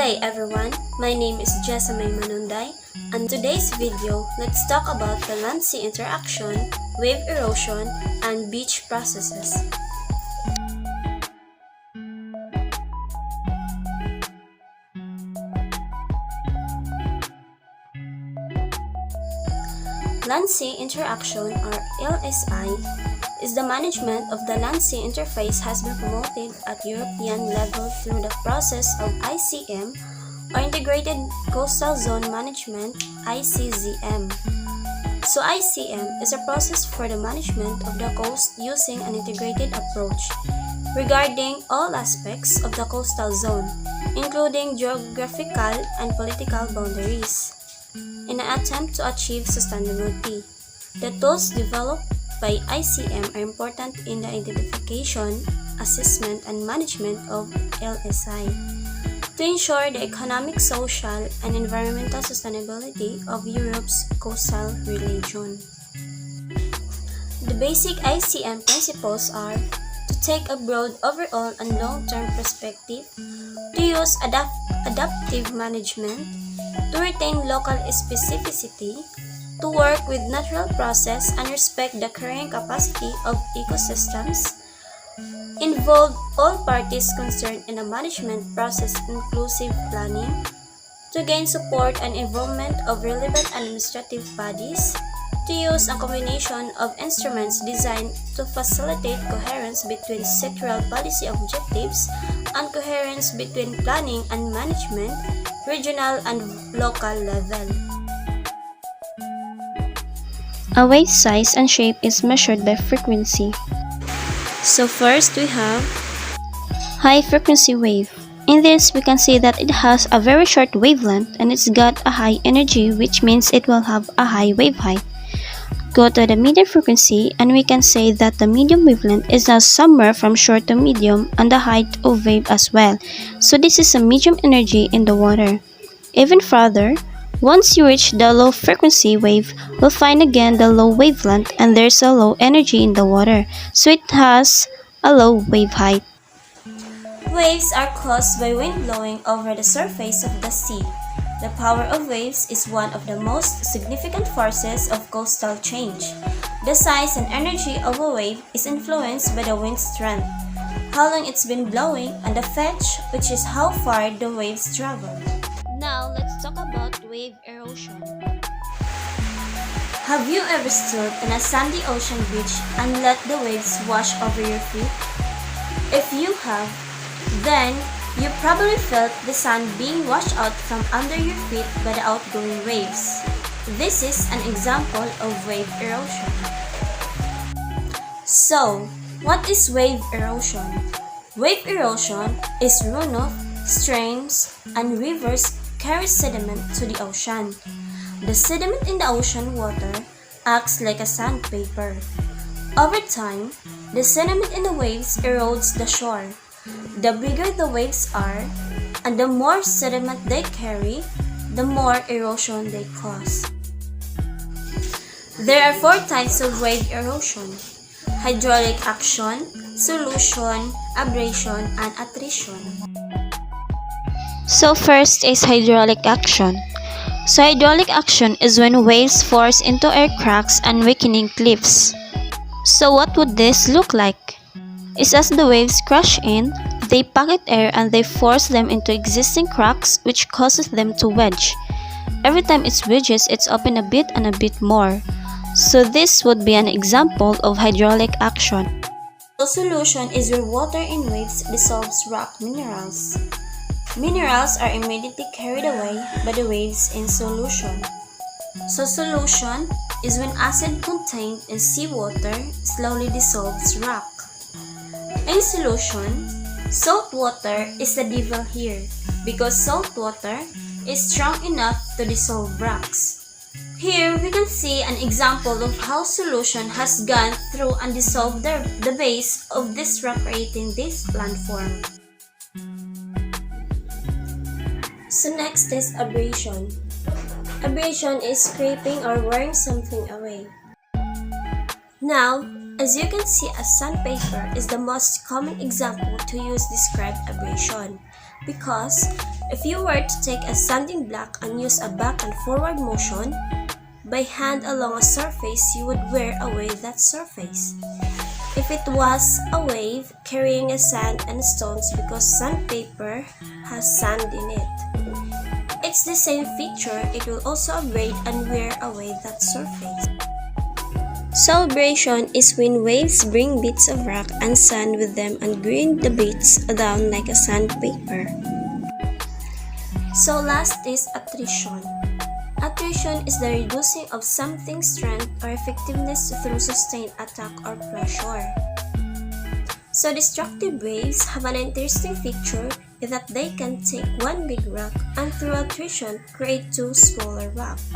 Hi everyone, my name is Jessamay Manunday, and today's video, let's talk about the land-sea interaction, wave erosion, and beach processes. Land-sea interaction, or LSI, is the management of the land-sea interface has been promoted at European level through the process of ICM, or Integrated Coastal Zone Management, ICZM. So ICM is a process for the management of the coast using an integrated approach regarding all aspects of the coastal zone, including geographical and political boundaries, in an attempt to achieve sustainability. The tools developed by ICM are important in the identification, assessment, and management of LSI to ensure the economic, social, and environmental sustainability of Europe's coastal region. The basic ICM principles are to take a broad overall and long-term perspective, to use adaptive management, to retain local specificity, to work with natural process and respect the carrying capacity of ecosystems, involve all parties concerned in the management process inclusive planning, to gain support and involvement of relevant administrative bodies, to use a combination of instruments designed to facilitate coherence between sectoral policy objectives and coherence between planning and management, regional and local level. A wave size and shape is measured by frequency. So first we have High frequency wave. In this, we can see that it has a very short wavelength and it's got a high energy, which means it will have a high wave height. Go to the medium frequency and we can say that the medium wavelength is now somewhere from short to medium and the height of wave as well. So this is a medium energy in the water. Even further, once you reach the low frequency wave, we'll find again the low wavelength and there's a low energy in the water, so it has a low wave height. waves are caused by wind blowing over the surface of the sea. The power of waves is one of the most significant forces of coastal change. The size and energy of a wave is influenced by the wind strength, how long it's been blowing, and the fetch, which is how far the waves travel. Now let's talk about wave erosion. Have you ever stood on a sandy ocean beach and let the waves wash over your feet? If you have, then you probably felt the sand being washed out from under your feet by the outgoing waves. This is an example of wave erosion. So, what is wave erosion? Wave erosion is runoff, streams, and rivers carry sediment to the ocean. The sediment in the ocean water acts like a sandpaper. Over time, the sediment in the waves erodes the shore. The bigger the waves are, and the more sediment they carry, the more erosion they cause. There are 4 types of wave erosion: hydraulic action, solution, abrasion, and attrition. So first is hydraulic action. So hydraulic action is when waves force into air cracks and weakening cliffs. So what would this look like? It's as the waves crash in, they pocket air and they force them into existing cracks, which causes them to wedge. Every time it wedges, it's open a bit and a bit more. So this would be an example of hydraulic action. The solution is where water in waves dissolves rock minerals. Minerals are immediately carried away by the waves in solution. So solution is when acid contained in seawater slowly dissolves rock. In solution, salt water is the devil here because salt water is strong enough to dissolve rocks. Here we can see an example of how solution has gone through and dissolved the base of this rock, creating this landform. So next is abrasion. Abrasion is scraping or wearing something away. Now, as you can see, a sandpaper is the most common example to use describe abrasion. Because if you were to take a sanding block and use a back and forward motion, by hand along a surface, you would wear away that surface. If it was a wave carrying a sand and stones because sandpaper has sand in it, it's the same feature, it will also abrade and wear away that surface. So abrasion is when waves bring bits of rock and sand with them and grind the bits down like a sandpaper. So last is attrition. Attrition is the reducing of something's strength or effectiveness through sustained attack or pressure. So destructive waves have an interesting feature in that they can take one big rock and through attrition create two smaller rocks.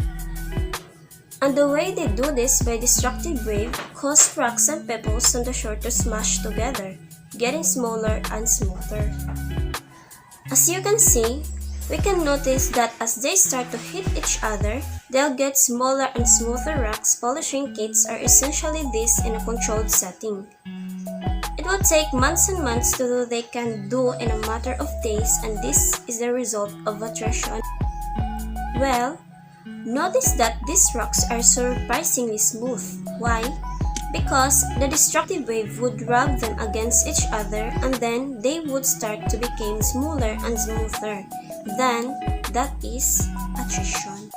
And the way they do this by destructive wave cause rocks and pebbles on the shore to smash together, getting smaller and smoother. As you can see, we can notice that as they start to hit each other, they'll get smaller and smoother rocks. Polishing kits are essentially this in a controlled setting. It will take months and months to do they can do in a matter of days, and this is the result of attrition. Well, notice that these rocks are surprisingly smooth. Why? Because the destructive wave would rub them against each other and then they would start to become smaller and smoother. Then, that is attrition.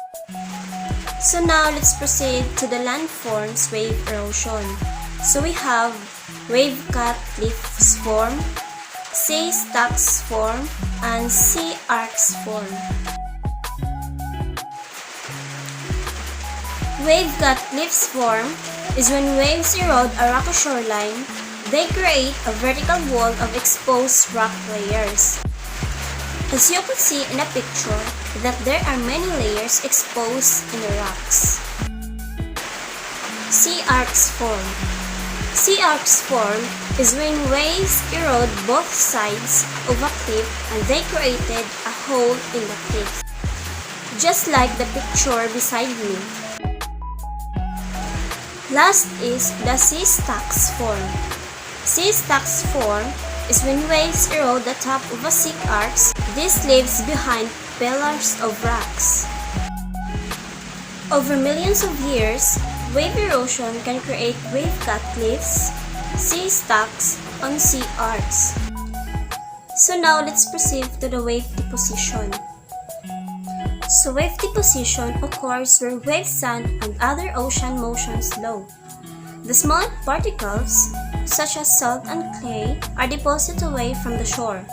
So now let's proceed to the landforms wave erosion. So we have wave cut cliffs form, sea stacks form, and sea arcs form. Wave cut cliffs form is when waves erode a rocky shoreline. They create a vertical wall of exposed rock layers. As you can see in a picture, that there are many layers exposed in the rocks. Sea arcs form. Sea arcs form is when waves erode both sides of a cliff and they created a hole in the cliff, just like the picture beside me. Last is the sea stacks form. Sea stacks form is when waves erode the top of a sea arcs. This leaves behind pillars of rocks. Over millions of years, wave erosion can create wave-cut cliffs, sea stacks, and sea arcs. So now let's proceed to the wave deposition. So wave deposition occurs where waves, sand, and other ocean motion slow. The small particles, such as salt and clay, are deposited away from the shore.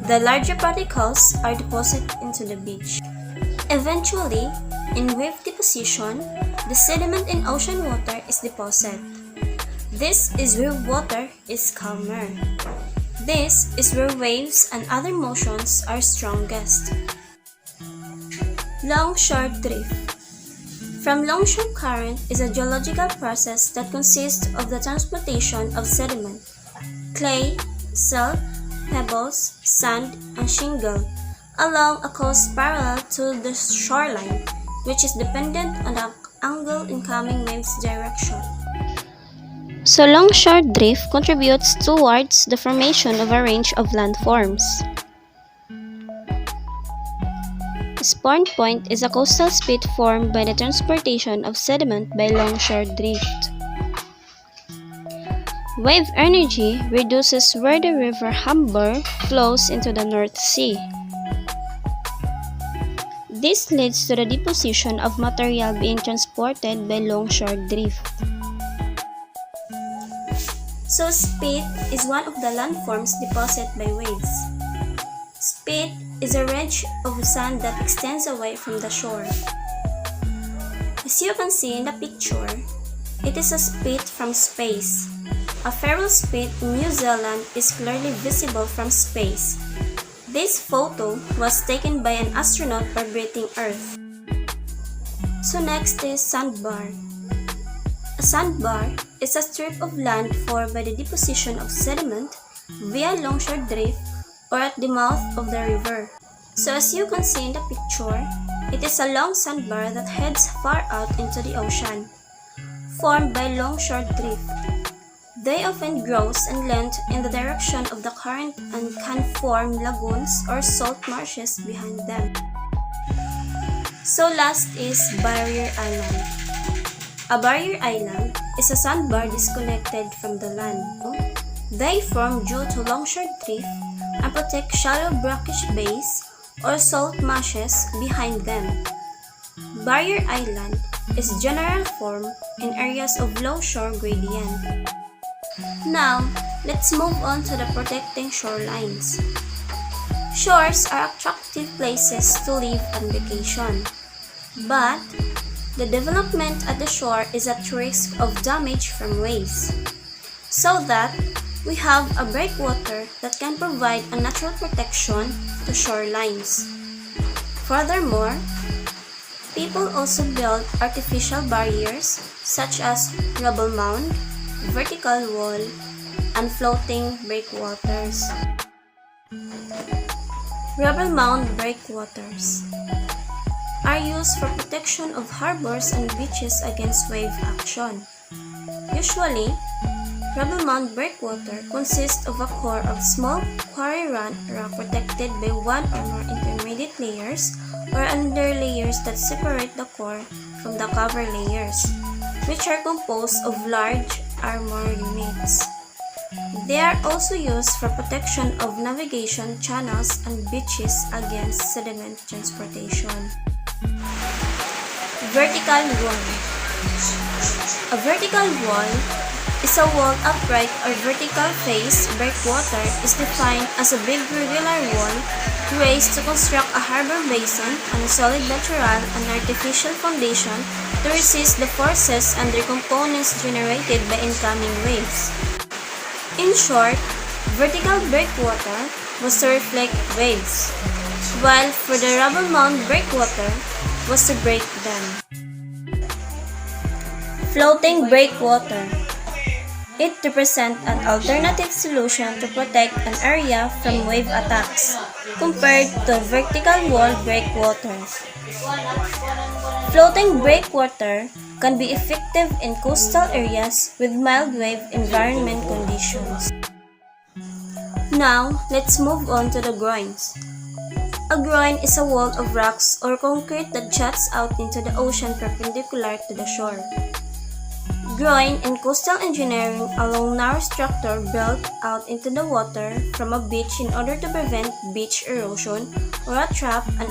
The larger particles are deposited into the beach. Eventually, in wave deposition, the sediment in ocean water is deposited. This is where water is calmer. This is where waves and other motions are strongest. Longshore drift. From longshore current is a geological process that consists of the transportation of sediment, clay, salt, pebbles, sand, and shingle along a coast parallel to the shoreline, which is dependent on the angle incoming waves' direction. So longshore drift contributes towards the formation of a range of landforms. Spawn point is a coastal spit formed by the transportation of sediment by longshore drift. Wave energy reduces where the river Humber flows into the North Sea. This leads to the deposition of material being transported by longshore drift. So spit is one of the landforms deposited by waves. Spit is a ridge of sand that extends away from the shore. As you can see in the picture, it is a spit from space. A feral spit in New Zealand is clearly visible from space. This photo was taken by an astronaut orbiting Earth. So next is sandbar. A sandbar is a strip of land formed by the deposition of sediment via longshore drift or at the mouth of the river. So as you can see in the picture, it is a long sandbar that heads far out into the ocean, formed by longshore drift. They often grow and length in the direction of the current and can form lagoons or salt marshes behind them. So last is barrier island. A barrier island is a sandbar disconnected from the land. They form due to longshore drift and protect shallow brackish bays or salt marshes behind them. Barrier island is general form in areas of low shore gradient. Now, let's move on to the protecting shorelines. Shores are attractive places to live and vacation, but the development at the shore is at risk of damage from waves. So that we have a breakwater that can provide a natural protection to shorelines. Furthermore, people also build artificial barriers such as rubble mound, vertical wall, and floating breakwaters. Rubble mound breakwaters are used for protection of harbors and beaches against wave action. Usually, rubble mound breakwater consists of a core of small quarry rock protected by one or more intermediate layers or underlayers that separate the core from the cover layers, which are composed of large armor units. They are also used for protection of navigation channels and beaches against sediment transportation. Vertical wall. A vertical wall is a wall upright or vertical face breakwater is defined as a big regular wall raised to construct a harbor basin on a solid natural and artificial foundation to resist the forces and their components generated by incoming waves. In short, vertical breakwater was to reflect waves, while for the rubble mound breakwater was to break them. Floating breakwater. It represents an alternative solution to protect an area from wave attacks compared to vertical wall breakwaters. Floating breakwater can be effective in coastal areas with mild wave environment conditions. Now, let's move on to the groins. A groin is a wall of rocks or concrete that juts out into the ocean perpendicular to the shore. Groin in coastal engineering a long narrow structure built out into the water from a beach in order to prevent beach erosion or a trap and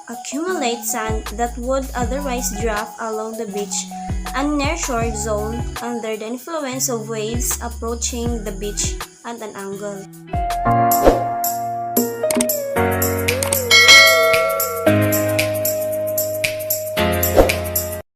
accumulate sand that would otherwise draft along the beach and nearshore zone under the influence of waves approaching the beach at an angle.